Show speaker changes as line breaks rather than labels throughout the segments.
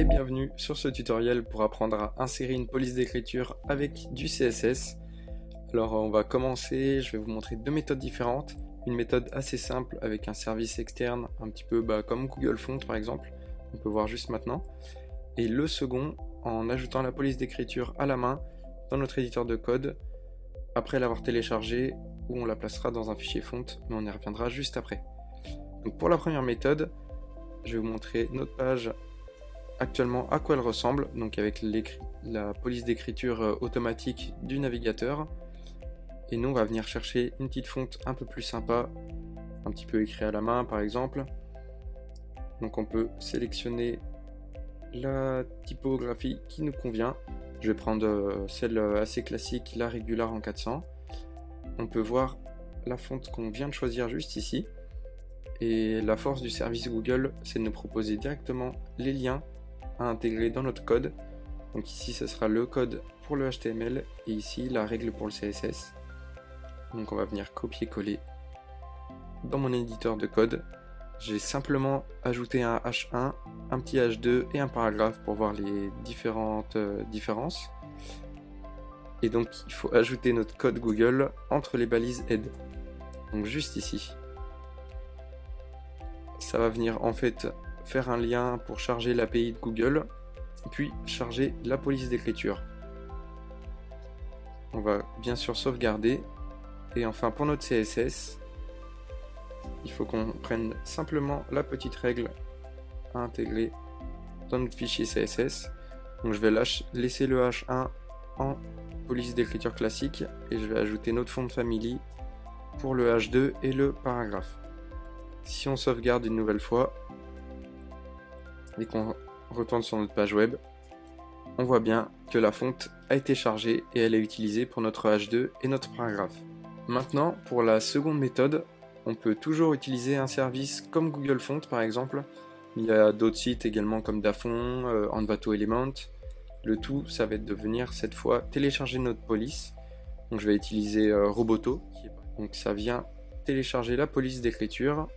et bienvenue sur ce tutoriel pour apprendre à insérer une police d'écriture avec du CSS. Alors on va commencer, je vais vous montrer deux méthodes différentes. Une méthode assez simple avec un service externe, un petit peu comme Google Fonts par exemple, on peut voir juste maintenant. Et le second en ajoutant la police d'écriture à la main dans notre éditeur de code, après l'avoir téléchargé, où on la placera dans un fichier font, mais on y reviendra juste après. Donc pour la première méthode, je vais vous montrer notre page actuellement à quoi elle ressemble, donc avec la police d'écriture automatique du navigateur. Et nous on va venir chercher une petite fonte un peu plus sympa, un petit peu écrit à la main par exemple. Donc on peut sélectionner la typographie qui nous convient. Je vais prendre celle assez classique, la Regular en 400. On peut voir la fonte qu'on vient de choisir juste ici. Et la force du service Google, c'est de nous proposer directement les liens à intégrer dans notre code. Donc ici, ce sera le code pour le HTML et ici, la règle pour le CSS. Donc on va venir copier-coller dans mon éditeur de code. J'ai simplement ajouté un H1, un petit H2 et un paragraphe pour voir les différentes différences. Et donc il faut ajouter notre code Google entre les balises head. Donc juste ici. Ça va venir en fait faire un lien pour charger l'API de Google, puis charger la police d'écriture. On va bien sûr sauvegarder. Et enfin pour notre CSS, il faut qu'on prenne simplement la petite règle à intégrer dans notre fichier CSS. Donc je vais laisser le H1 en police d'écriture classique et je vais ajouter notre font family pour le H2 et le paragraphe. Si on sauvegarde une nouvelle fois et qu'on retourne sur notre page web, on voit bien que la fonte a été chargée et elle est utilisée pour notre H2 et notre paragraphe. Maintenant, pour la seconde méthode, on peut toujours utiliser un service comme Google Fonts par exemple. Il y a d'autres sites également comme Dafont, Envato Element. Le tout, ça va être de venir cette fois télécharger notre police. Donc je vais utiliser Roboto. Donc ça vient télécharger la police d'écriture.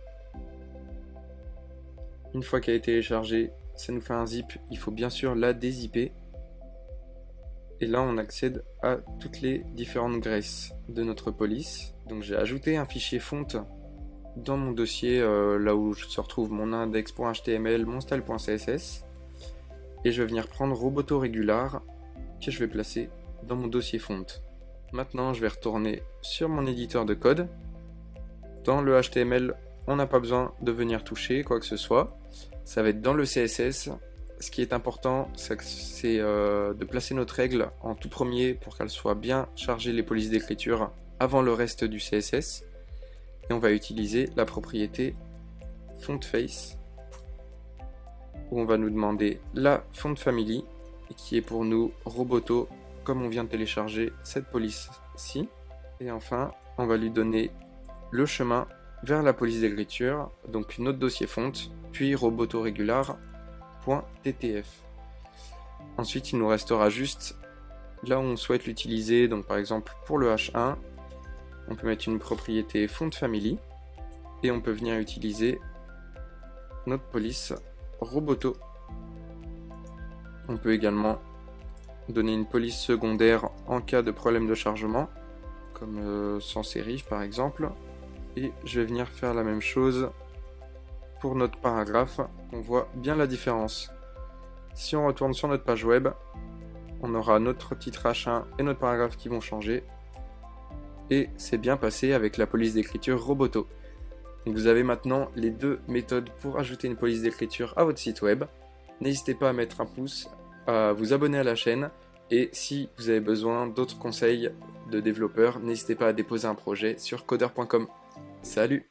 Une fois qu'elle est téléchargée, ça nous fait un zip. Il faut bien sûr la dézipper. Et là, on accède à toutes les différentes graisses de notre police. Donc j'ai ajouté un fichier font dans mon dossier, là où se retrouve mon index.html, mon style.css. Et je vais venir prendre Roboto Regular, que je vais placer dans mon dossier font. Maintenant, je vais retourner sur mon éditeur de code. Dans le HTML, on n'a pas besoin de venir toucher quoi que ce soit. Ça va être dans le CSS. Ce qui est important, c'est de placer notre règle en tout premier pour qu'elle soit bien chargée les polices d'écriture avant le reste du CSS. Et on va utiliser la propriété fontFace où on va nous demander la font family qui est pour nous Roboto comme on vient de télécharger cette police-ci. Et enfin, on va lui donner le chemin vers la police d'écriture, donc notre dossier font, puis Roboto Regular.ttf. Ensuite, il nous restera juste là où on souhaite l'utiliser, donc par exemple pour le H1, on peut mettre une propriété font family et on peut venir utiliser notre police Roboto. On peut également donner une police secondaire en cas de problème de chargement, comme sans serif par exemple. Et je vais venir faire la même chose pour notre paragraphe. On voit bien la différence. Si on retourne sur notre page web, on aura notre titre H1 et notre paragraphe qui vont changer. Et c'est bien passé avec la police d'écriture Roboto. Donc vous avez maintenant les deux méthodes pour ajouter une police d'écriture à votre site web. N'hésitez pas à mettre un pouce, à vous abonner à la chaîne. Et si vous avez besoin d'autres conseils de développeurs, n'hésitez pas à déposer un projet sur codeur.com. Salut!